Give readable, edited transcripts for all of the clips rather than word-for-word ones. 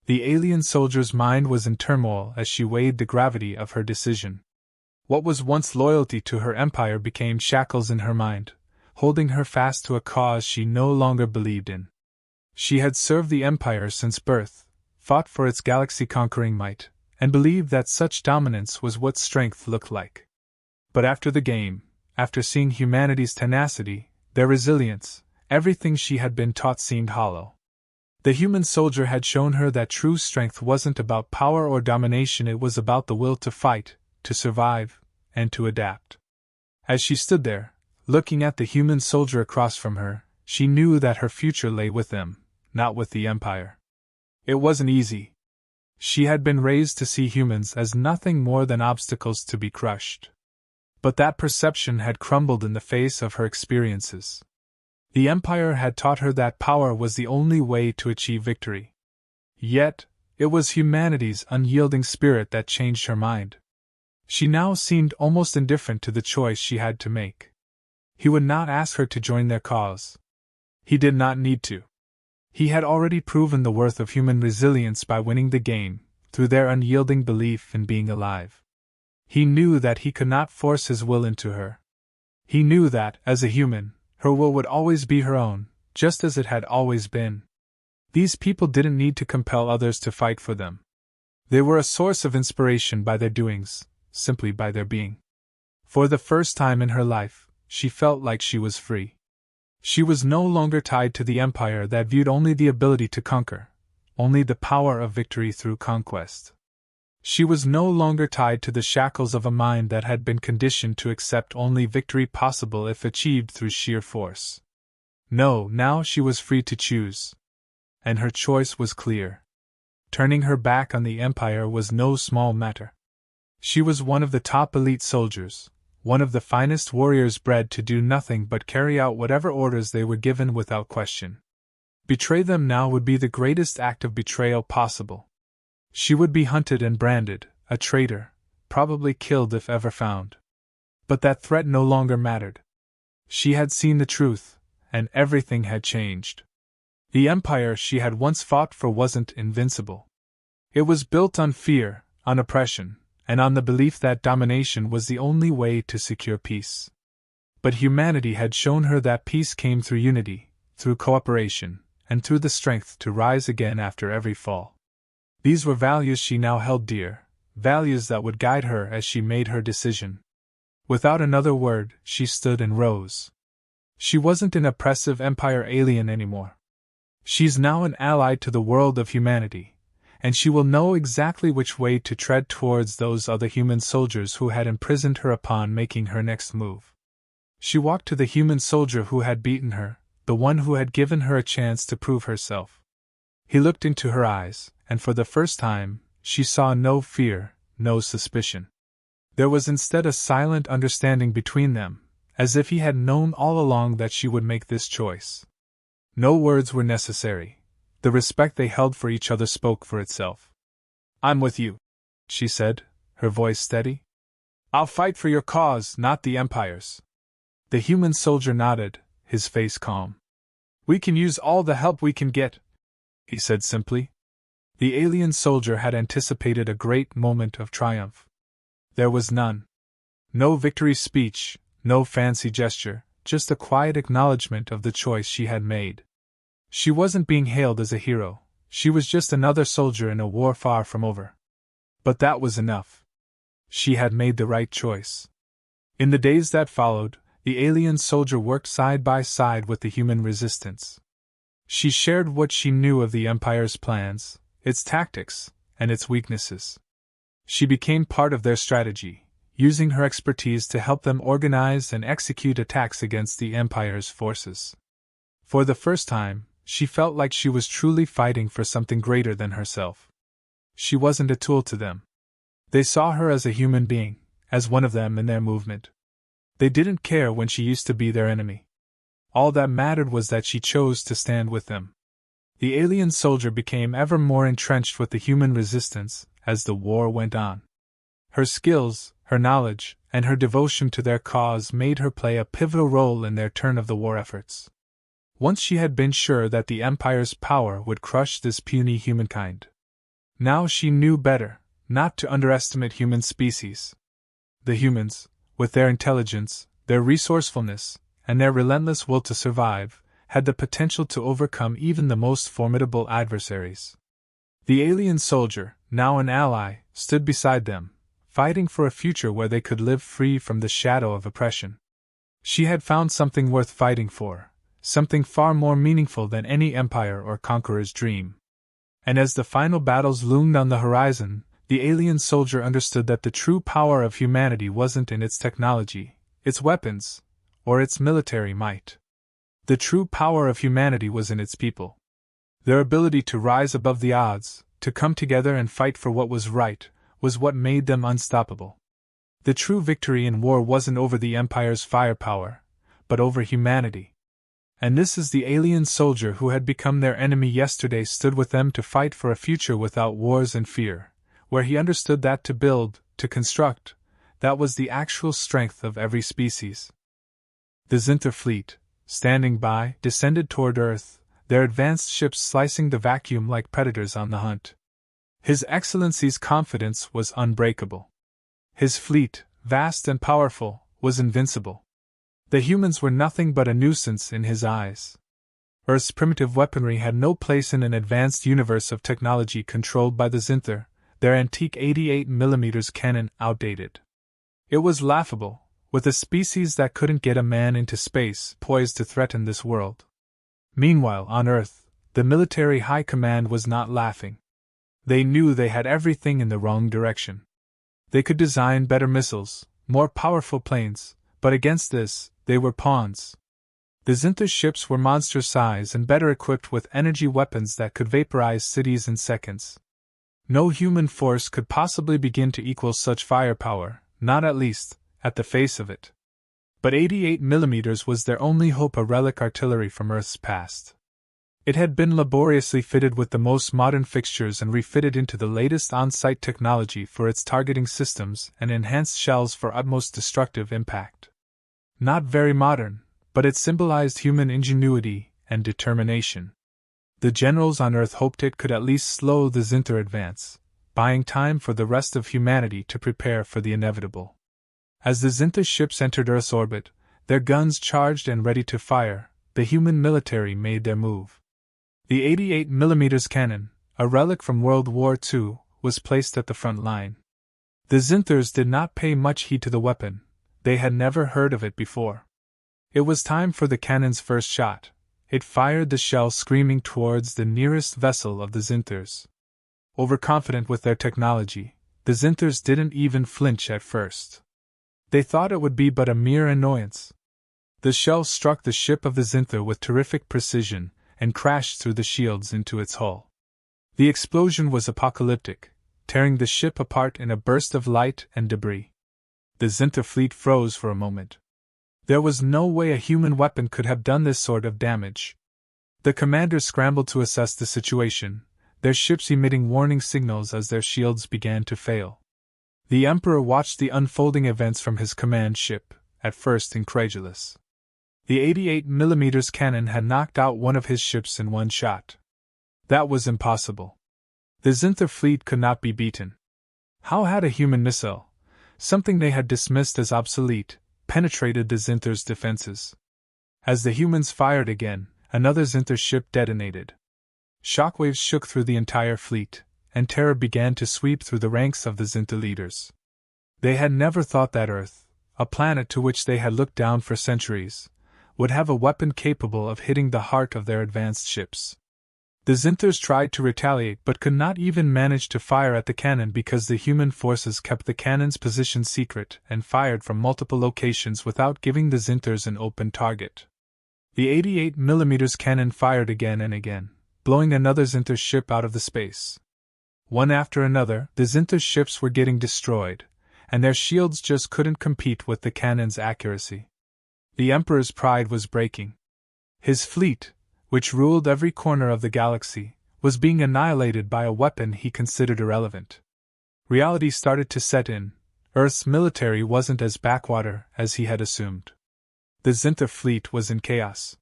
The alien soldier's mind was in turmoil as she weighed the gravity of her decision. What was once loyalty to her empire became shackles in her mind, holding her fast to a cause she no longer believed in. She had served the empire since birth, fought for its galaxy-conquering might, and believed that such dominance was what strength looked like. But after the game, after seeing humanity's tenacity, their resilience, everything she had been taught seemed hollow. The human soldier had shown her that true strength wasn't about power or domination, it was about the will to fight, to survive, and to adapt. As she stood there, looking at the human soldier across from her, she knew that her future lay with them, not with the Empire. It wasn't easy. She had been raised to see humans as nothing more than obstacles to be crushed. But that perception had crumbled in the face of her experiences. The Empire had taught her that power was the only way to achieve victory. Yet, it was humanity's unyielding spirit that changed her mind. She now seemed almost indifferent to the choice she had to make. He would not ask her to join their cause. He did not need to. He had already proven the worth of human resilience by winning the game, through their unyielding belief in being alive. He knew that he could not force his will into her. He knew that, as a human, her will would always be her own, just as it had always been. These people didn't need to compel others to fight for them. They were a source of inspiration by their doings, simply by their being. For the first time in her life, she felt like she was free. She was no longer tied to the empire that viewed only the ability to conquer, only the power of victory through conquest. She was no longer tied to the shackles of a mind that had been conditioned to accept only victory possible if achieved through sheer force. No, now she was free to choose. And her choice was clear. Turning her back on the empire was no small matter. She was one of the top elite soldiers, one of the finest warriors bred to do nothing but carry out whatever orders they were given without question. Betray them now would be the greatest act of betrayal possible. She would be hunted and branded, a traitor, probably killed if ever found. But that threat no longer mattered. She had seen the truth, and everything had changed. The empire she had once fought for wasn't invincible. It was built on fear, on oppression, and on the belief that domination was the only way to secure peace. But humanity had shown her that peace came through unity, through cooperation, and through the strength to rise again after every fall. These were values she now held dear, values that would guide her as she made her decision. Without another word, she stood and rose. She wasn't an oppressive empire alien anymore. She's now an ally to the world of humanity, and she will know exactly which way to tread towards those other human soldiers who had imprisoned her upon making her next move. She walked to the human soldier who had beaten her, the one who had given her a chance to prove herself. He looked into her eyes, and for the first time, she saw no fear, no suspicion. There was instead a silent understanding between them, as if he had known all along that she would make this choice. No words were necessary. The respect they held for each other spoke for itself. "I'm with you," she said, her voice steady. "I'll fight for your cause, not the Empire's." The human soldier nodded, his face calm. "We can use all the help we can get," he said simply. The alien soldier had anticipated a great moment of triumph. There was none. No victory speech, no fancy gesture, just a quiet acknowledgement of the choice she had made. She wasn't being hailed as a hero, she was just another soldier in a war far from over. But that was enough. She had made the right choice. In the days that followed, the alien soldier worked side by side with the human resistance. She shared what she knew of the Empire's plans, its tactics, and its weaknesses. She became part of their strategy, using her expertise to help them organize and execute attacks against the Empire's forces. For the first time, she felt like she was truly fighting for something greater than herself. She wasn't a tool to them. They saw her as a human being, as one of them in their movement. They didn't care when she used to be their enemy. All that mattered was that she chose to stand with them. The alien soldier became ever more entrenched with the human resistance as the war went on. Her skills, her knowledge, and her devotion to their cause made her play a pivotal role in their turn of the war efforts. Once she had been sure that the Empire's power would crush this puny humankind. Now she knew better, not to underestimate human species. The humans, with their intelligence, their resourcefulness, and their relentless will to survive, had the potential to overcome even the most formidable adversaries. The alien soldier, now an ally, stood beside them, fighting for a future where they could live free from the shadow of oppression. She had found something worth fighting for, something far more meaningful than any empire or conqueror's dream. And as the final battles loomed on the horizon, the alien soldier understood that the true power of humanity wasn't in its technology, its weapons, or its military might. The true power of humanity was in its people. Their ability to rise above the odds, to come together and fight for what was right, was what made them unstoppable. The true victory in war wasn't over the Empire's firepower, but over humanity. And this is the alien soldier who had become their enemy yesterday stood with them to fight for a future without wars and fear, where he understood that to build, to construct, that was the actual strength of every species. The Zinther fleet, standing by, descended toward Earth, their advanced ships slicing the vacuum like predators on the hunt. His Excellency's confidence was unbreakable. His fleet, vast and powerful, was invincible. The humans were nothing but a nuisance in his eyes. Earth's primitive weaponry had no place in an advanced universe of technology controlled by the Zinther, their antique 88mm cannon outdated. It was laughable, with a species that couldn't get a man into space poised to threaten this world. Meanwhile, on Earth, the military high command was not laughing. They knew they had everything in the wrong direction. They could design better missiles, more powerful planes, but against this, they were pawns. The Zinther ships were monster size and better equipped with energy weapons that could vaporize cities in seconds. No human force could possibly begin to equal such firepower, not at least, at the face of it. But 88mm was their only hope, a relic artillery from Earth's past. It had been laboriously fitted with the most modern fixtures and refitted into the latest on-site technology for its targeting systems and enhanced shells for utmost destructive impact. Not very modern, but it symbolized human ingenuity and determination. The generals on Earth hoped it could at least slow the Zinther advance, buying time for the rest of humanity to prepare for the inevitable. As the Zinther ships entered Earth's orbit, their guns charged and ready to fire, the human military made their move. The 88mm cannon, a relic from World War II, was placed at the front line. The Zinthers did not pay much heed to the weapon. They had never heard of it before. It was time for the cannon's first shot. It fired the shell screaming towards the nearest vessel of the Zinthers. Overconfident with their technology, the Zinthers didn't even flinch at first. They thought it would be but a mere annoyance. The shell struck the ship of the Zinther with terrific precision and crashed through the shields into its hull. The explosion was apocalyptic, tearing the ship apart in a burst of light and debris. The Zinther fleet froze for a moment. There was no way a human weapon could have done this sort of damage. The commanders scrambled to assess the situation, their ships emitting warning signals as their shields began to fail. The Emperor watched the unfolding events from his command ship, at first incredulous. The 88mm cannon had knocked out one of his ships in one shot. That was impossible. The Zinther fleet could not be beaten. How had a human missile, something they had dismissed as obsolete, penetrated the Zinther's defenses? As the humans fired again, another Zinther ship detonated. Shockwaves shook through the entire fleet, and terror began to sweep through the ranks of the Zinther leaders. They had never thought that Earth, a planet to which they had looked down for centuries, would have a weapon capable of hitting the heart of their advanced ships. The Zinthers tried to retaliate but could not even manage to fire at the cannon because the human forces kept the cannon's position secret and fired from multiple locations without giving the Zinthers an open target. The 88mm cannon fired again and again, blowing another Zinther ship out of the space. One after another, the Zinther ships were getting destroyed, and their shields just couldn't compete with the cannon's accuracy. The Emperor's pride was breaking. His fleet, which ruled every corner of the galaxy, was being annihilated by a weapon he considered irrelevant. Reality started to set in. Earth's military wasn't as backwater as he had assumed. The Zinther fleet was in chaos.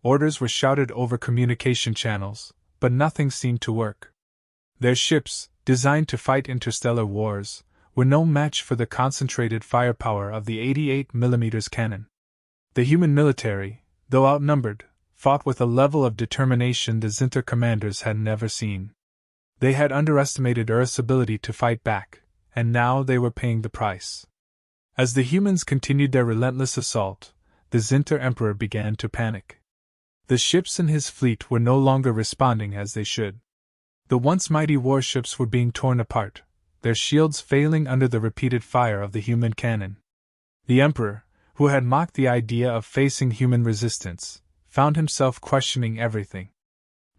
Orders were shouted over communication channels, but nothing seemed to work. Their ships, designed to fight interstellar wars, were no match for the concentrated firepower of the 88mm cannon. The human military, though outnumbered, fought with a level of determination the Zinter commanders had never seen. They had underestimated Earth's ability to fight back, and now they were paying the price. As the humans continued their relentless assault, the Zinter Emperor began to panic. The ships in his fleet were no longer responding as they should. The once mighty warships were being torn apart, their shields failing under the repeated fire of the human cannon. The Emperor, who had mocked the idea of facing human resistance, found himself questioning everything.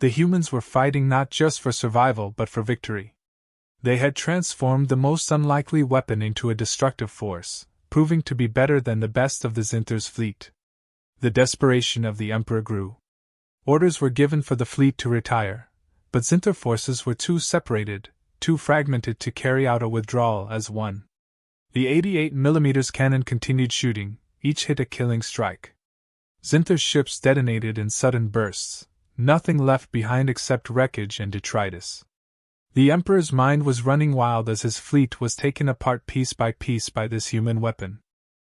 The humans were fighting not just for survival but for victory. They had transformed the most unlikely weapon into a destructive force, proving to be better than the best of the Zinter's fleet. The desperation of the Emperor grew. Orders were given for the fleet to retire, but Zinter forces were too separated, too fragmented to carry out a withdrawal as one. The 88mm cannon continued shooting, each hit a killing strike. Zinter's ships detonated in sudden bursts, nothing left behind except wreckage and detritus. The Emperor's mind was running wild as his fleet was taken apart piece by this human weapon.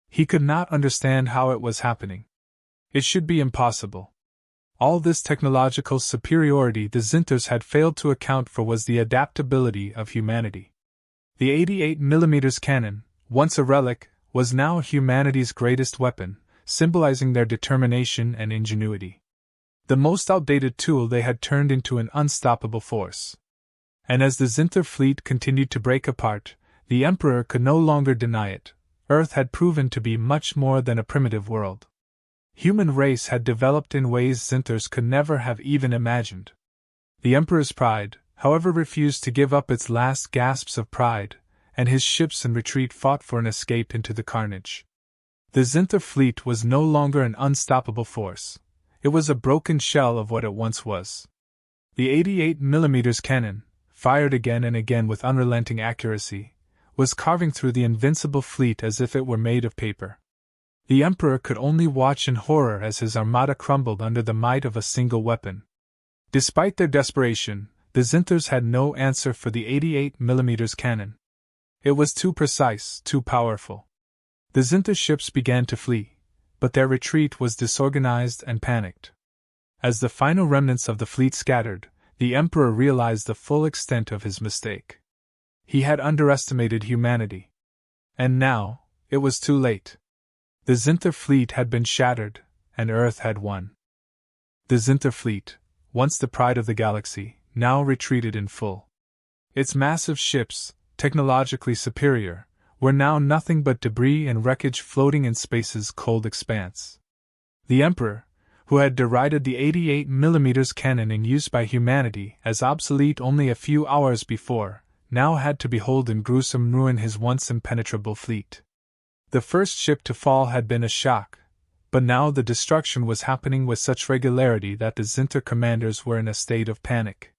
He could not understand how it was happening. It should be impossible. All this technological superiority the Zinters had failed to account for was the adaptability of humanity. The 88mm cannon, once a relic, was now humanity's greatest weapon, symbolizing their determination and ingenuity. The most outdated tool they had turned into an unstoppable force. And as the Zinter fleet continued to break apart, the Emperor could no longer deny it. Earth had proven to be much more than a primitive world. Human race had developed in ways Zinters could never have even imagined. The Emperor's pride, however, refused to give up its last gasps of pride, and his ships in retreat fought for an escape into the carnage. The Zinter fleet was no longer an unstoppable force. It was a broken shell of what it once was. The 88mm cannon, fired again and again with unrelenting accuracy, was carving through the invincible fleet as if it were made of paper. The Emperor could only watch in horror as his armada crumbled under the might of a single weapon. Despite their desperation, the Zinters had no answer for the 88mm cannon. It was too precise, too powerful. The Zinter ships began to flee, but their retreat was disorganized and panicked. As the final remnants of the fleet scattered, the Emperor realized the full extent of his mistake. He had underestimated humanity. And now, it was too late. The Zinter fleet had been shattered, and Earth had won. The Zinter fleet, once the pride of the galaxy, now retreated in full. Its massive ships, technologically superior, were now nothing but debris and wreckage floating in space's cold expanse. The Emperor, who had derided the 88mm cannon in use by humanity as obsolete only a few hours before, now had to behold in gruesome ruin his once impenetrable fleet. The first ship to fall had been a shock, but now the destruction was happening with such regularity that the Zinter commanders were in a state of panic.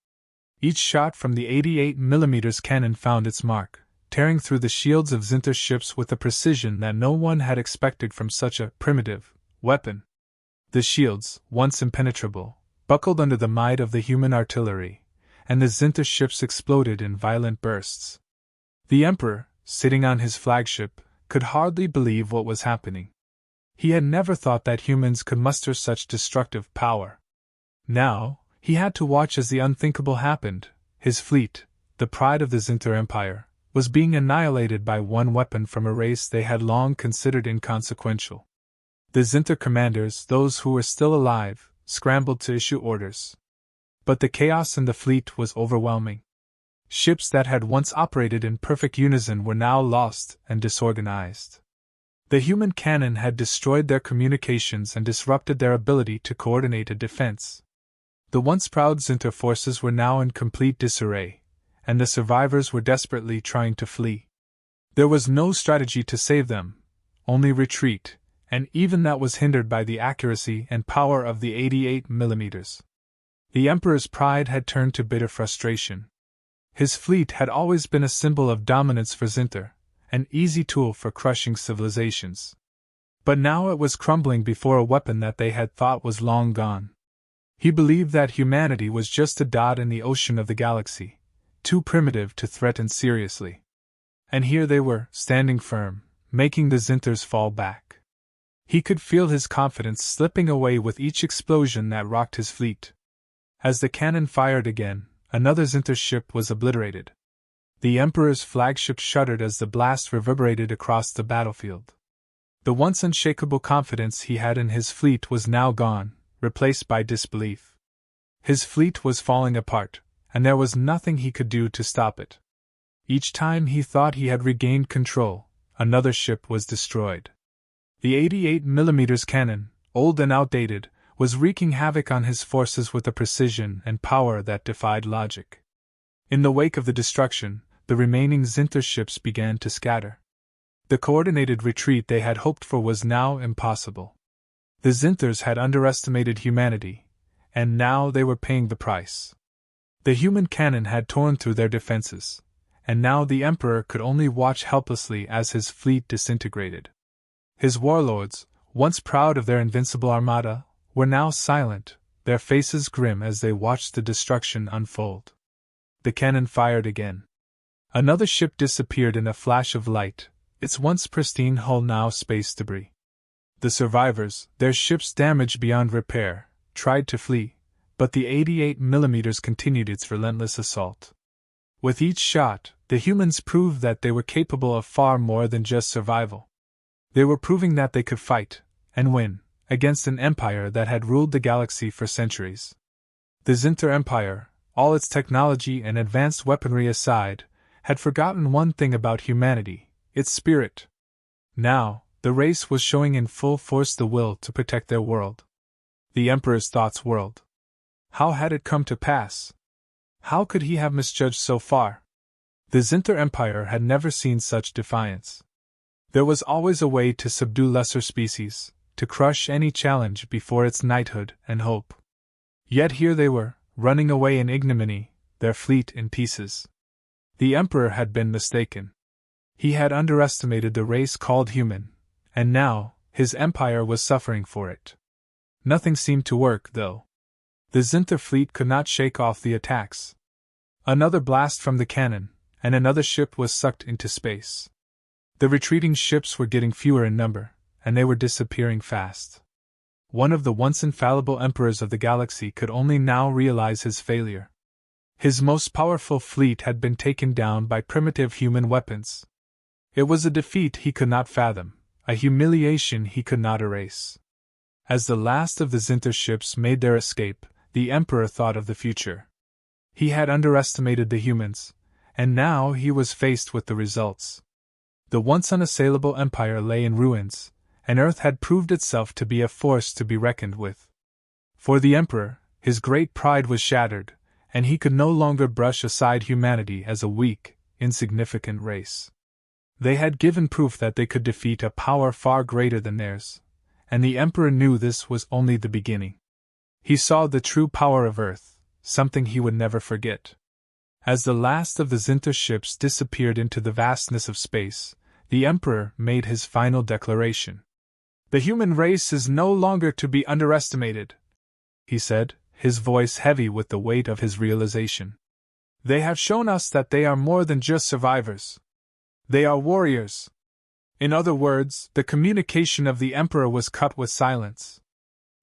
Each shot from the 88mm cannon found its mark, tearing through the shields of Zinter ships with a precision that no one had expected from such a primitive weapon. The shields, once impenetrable, buckled under the might of the human artillery, and the Zinter ships exploded in violent bursts. The Emperor, sitting on his flagship, could hardly believe what was happening. He had never thought that humans could muster such destructive power. Now, he had to watch as the unthinkable happened. His fleet, the pride of the Zinter Empire, was being annihilated by one weapon from a race they had long considered inconsequential. The Zinter commanders, those who were still alive, scrambled to issue orders. But the chaos in the fleet was overwhelming. Ships that had once operated in perfect unison were now lost and disorganized. The human cannon had destroyed their communications and disrupted their ability to coordinate a defense. The once proud Zinter forces were now in complete disarray, and the survivors were desperately trying to flee. There was no strategy to save them, only retreat, and even that was hindered by the accuracy and power of the 88mm. The Emperor's pride had turned to bitter frustration. His fleet had always been a symbol of dominance for Zinter, an easy tool for crushing civilizations. But now it was crumbling before a weapon that they had thought was long gone. He believed that humanity was just a dot in the ocean of the galaxy, too primitive to threaten seriously. And here they were, standing firm, making the Zinthers fall back. He could feel his confidence slipping away with each explosion that rocked his fleet. As the cannon fired again, another Zinther ship was obliterated. The Emperor's flagship shuddered as the blast reverberated across the battlefield. The once unshakable confidence he had in his fleet was now gone, replaced by disbelief. His fleet was falling apart, and there was nothing he could do to stop it. Each time he thought he had regained control, another ship was destroyed. The 88mm cannon, old and outdated, was wreaking havoc on his forces with a precision and power that defied logic. In the wake of the destruction, the remaining Zinther ships began to scatter. The coordinated retreat they had hoped for was now impossible. The Zinthers had underestimated humanity, and now they were paying the price. The human cannon had torn through their defenses, and now the Emperor could only watch helplessly as his fleet disintegrated. His warlords, once proud of their invincible armada, were now silent, their faces grim as they watched the destruction unfold. The cannon fired again. Another ship disappeared in a flash of light, its once pristine hull now space debris. The survivors, their ships damaged beyond repair, tried to flee, but the 88mm continued its relentless assault. With each shot, the humans proved that they were capable of far more than just survival. They were proving that they could fight, and win, against an empire that had ruled the galaxy for centuries. The Zinther Empire, all its technology and advanced weaponry aside, had forgotten one thing about humanity: its spirit. Now, the race was showing in full force the will to protect their world. The Emperor's thoughts whirled. How had it come to pass? How could he have misjudged so far? The Zinther Empire had never seen such defiance. There was always a way to subdue lesser species, to crush any challenge before its knighthood and hope. Yet here they were, running away in ignominy, their fleet in pieces. The Emperor had been mistaken. He had underestimated the race called human, and now, his empire was suffering for it. Nothing seemed to work, though. The Zinther fleet could not shake off the attacks. Another blast from the cannon, and another ship was sucked into space. The retreating ships were getting fewer in number, and they were disappearing fast. One of the once infallible emperors of the galaxy could only now realize his failure. His most powerful fleet had been taken down by primitive human weapons. It was a defeat he could not fathom, a humiliation he could not erase. As the last of the Zinther ships made their escape, the Emperor thought of the future. He had underestimated the humans, and now he was faced with the results. The once unassailable empire lay in ruins, and Earth had proved itself to be a force to be reckoned with. For the Emperor, his great pride was shattered, and he could no longer brush aside humanity as a weak, insignificant race. They had given proof that they could defeat a power far greater than theirs, and the Emperor knew this was only the beginning. He saw the true power of Earth, something he would never forget. As the last of the Zinther ships disappeared into the vastness of space, the Emperor made his final declaration. "The human race is no longer to be underestimated," he said, his voice heavy with the weight of his realization. "They have shown us that they are more than just survivors. They are warriors." In other words, the communication of the Emperor was cut with silence.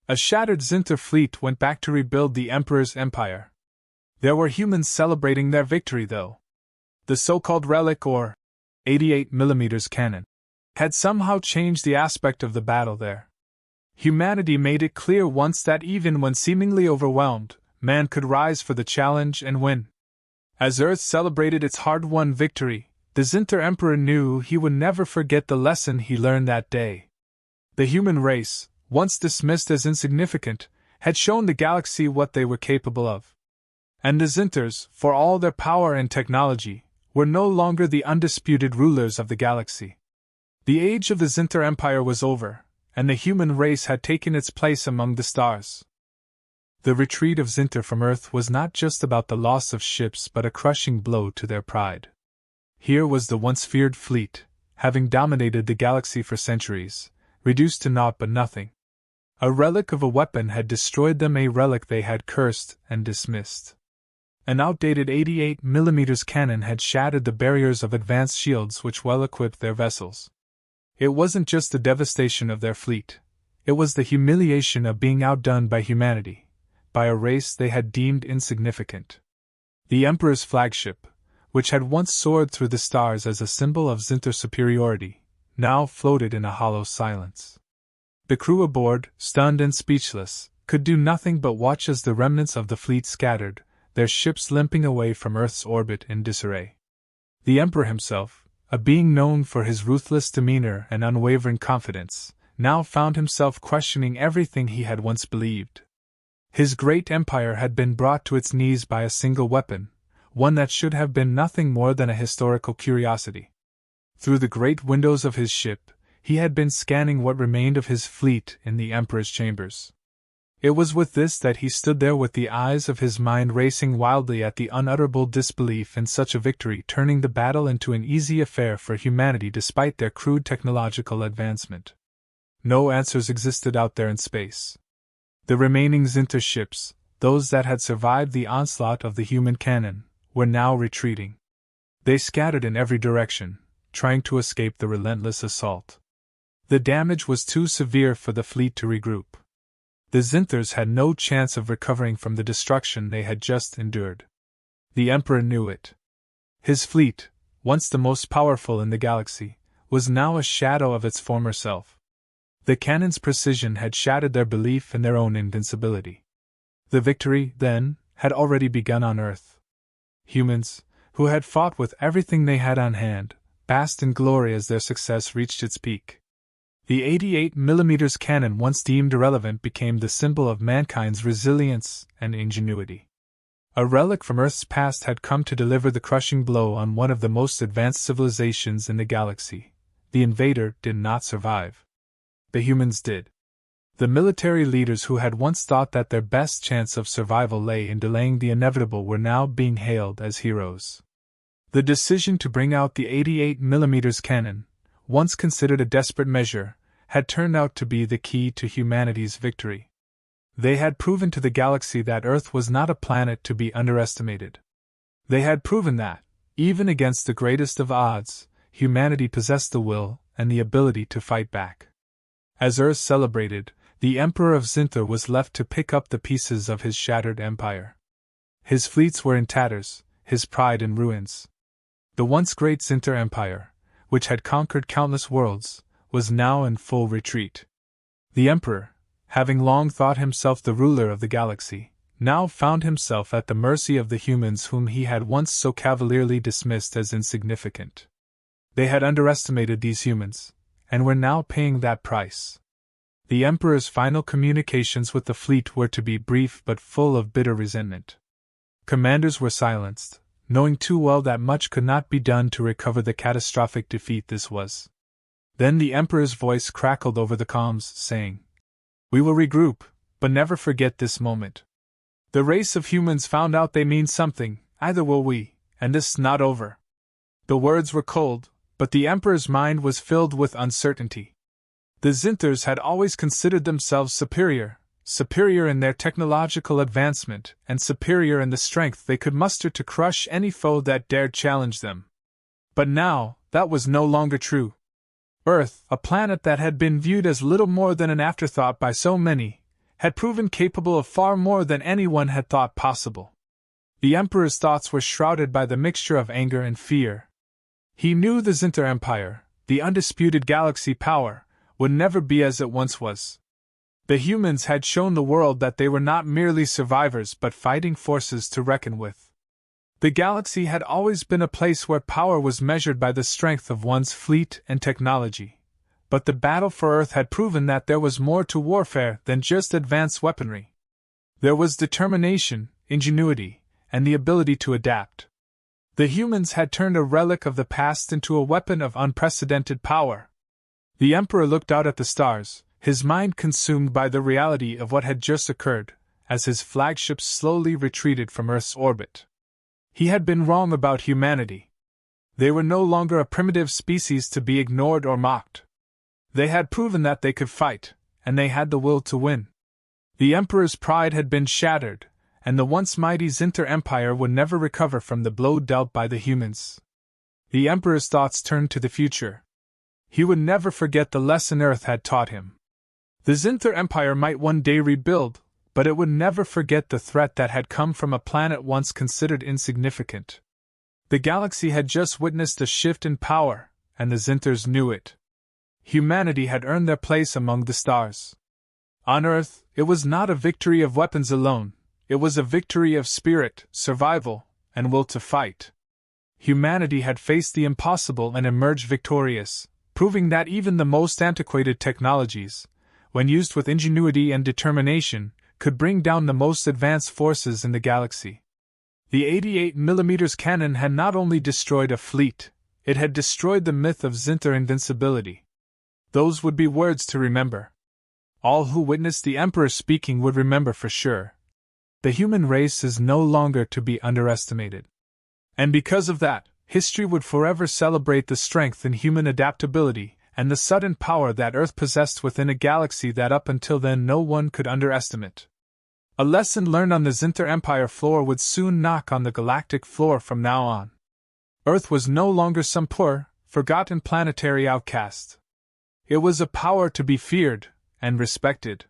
A shattered Zinther fleet went back to rebuild the Emperor's empire. There were humans celebrating their victory, though. The so-called relic, or 88mm cannon, had somehow changed the aspect of the battle there. Humanity made it clear once that even when seemingly overwhelmed, man could rise for the challenge and win. As Earth celebrated its hard-won victory, the Zinther Emperor knew he would never forget the lesson he learned that day. The human race, once dismissed as insignificant, had shown the galaxy what they were capable of. And the Zinthers, for all their power and technology, were no longer the undisputed rulers of the galaxy. The age of the Zinther Empire was over, and the human race had taken its place among the stars. The retreat of Zinther from Earth was not just about the loss of ships but a crushing blow to their pride. Here was the once feared fleet, having dominated the galaxy for centuries, reduced to naught but nothing. A relic of a weapon had destroyed them, a relic they had cursed and dismissed. An outdated 88mm cannon had shattered the barriers of advanced shields which well equipped their vessels. It wasn't just the devastation of their fleet, it was the humiliation of being outdone by humanity, by a race they had deemed insignificant. The Emperor's flagship, which had once soared through the stars as a symbol of Zinthar superiority, now floated in a hollow silence. The crew aboard, stunned and speechless, could do nothing but watch as the remnants of the fleet scattered, their ships limping away from Earth's orbit in disarray. The Emperor himself, a being known for his ruthless demeanor and unwavering confidence, now found himself questioning everything he had once believed. His great empire had been brought to its knees by a single weapon, one that should have been nothing more than a historical curiosity. Through the great windows of his ship, he had been scanning what remained of his fleet in the Emperor's chambers. It was with this that he stood there with the eyes of his mind racing wildly at the unutterable disbelief in such a victory turning the battle into an easy affair for humanity despite their crude technological advancement. No answers existed out there in space. The remaining Zinthar ships, those that had survived the onslaught of the human cannon, were now retreating. They scattered in every direction, trying to escape the relentless assault. The damage was too severe for the fleet to regroup. The Zinthars had no chance of recovering from the destruction they had just endured. The Emperor knew it. His fleet, once the most powerful in the galaxy, was now a shadow of its former self. The cannon's precision had shattered their belief in their own invincibility. The victory, then, had already begun on Earth. Humans, who had fought with everything they had on hand, basked in glory as their success reached its peak. The 88mm cannon once deemed irrelevant became the symbol of mankind's resilience and ingenuity. A relic from Earth's past had come to deliver the crushing blow on one of the most advanced civilizations in the galaxy. The invader did not survive. The humans did. The military leaders who had once thought that their best chance of survival lay in delaying the inevitable were now being hailed as heroes. The decision to bring out the 88mm cannon, once considered a desperate measure, had turned out to be the key to humanity's victory. They had proven to the galaxy that Earth was not a planet to be underestimated. They had proven that, even against the greatest of odds, humanity possessed the will and the ability to fight back. As Earth celebrated, the Emperor of Zinthar was left to pick up the pieces of his shattered empire. His fleets were in tatters, his pride in ruins. The once great Zinthar Empire, which had conquered countless worlds, was now in full retreat. The Emperor, having long thought himself the ruler of the galaxy, now found himself at the mercy of the humans whom he had once so cavalierly dismissed as insignificant. They had underestimated these humans, and were now paying that price. The Emperor's final communications with the fleet were to be brief but full of bitter resentment. Commanders were silenced, knowing too well that much could not be done to recover the catastrophic defeat this was. Then the Emperor's voice crackled over the comms, saying, "We will regroup, but never forget this moment. The race of humans found out they mean something, either will we, and this not over." The words were cold, but the Emperor's mind was filled with uncertainty. The Zinthars had always considered themselves superior in their technological advancement, and superior in the strength they could muster to crush any foe that dared challenge them. But now, that was no longer true. Earth, a planet that had been viewed as little more than an afterthought by so many, had proven capable of far more than anyone had thought possible. The Emperor's thoughts were shrouded by the mixture of anger and fear. He knew the Zinthar Empire, the undisputed galaxy power, would never be as it once was. The humans had shown the world that they were not merely survivors but fighting forces to reckon with. The galaxy had always been a place where power was measured by the strength of one's fleet and technology, but the battle for Earth had proven that there was more to warfare than just advanced weaponry. There was determination, ingenuity, and the ability to adapt. The humans had turned a relic of the past into a weapon of unprecedented power. The Emperor looked out at the stars, his mind consumed by the reality of what had just occurred, as his flagships slowly retreated from Earth's orbit. He had been wrong about humanity. They were no longer a primitive species to be ignored or mocked. They had proven that they could fight, and they had the will to win. The Emperor's pride had been shattered, and the once mighty Zinter Empire would never recover from the blow dealt by the humans. The Emperor's thoughts turned to the future. He would never forget the lesson Earth had taught him. The Zinter Empire might one day rebuild, but it would never forget the threat that had come from a planet once considered insignificant. The galaxy had just witnessed a shift in power, and the Zinters knew it. Humanity had earned their place among the stars. On Earth, it was not a victory of weapons alone, it was a victory of spirit, survival, and will to fight. Humanity had faced the impossible and emerged victorious, proving that even the most antiquated technologies, when used with ingenuity and determination, could bring down the most advanced forces in the galaxy. The 88mm cannon had not only destroyed a fleet, it had destroyed the myth of Zinter invincibility. Those would be words to remember. All who witnessed the Emperor speaking would remember for sure. The human race is no longer to be underestimated. And because of that, history would forever celebrate the strength in human adaptability and the sudden power that Earth possessed within a galaxy that up until then no one could underestimate. A lesson learned on the Zinter Empire floor would soon knock on the galactic floor from now on. Earth was no longer some poor, forgotten planetary outcast. It was a power to be feared and respected.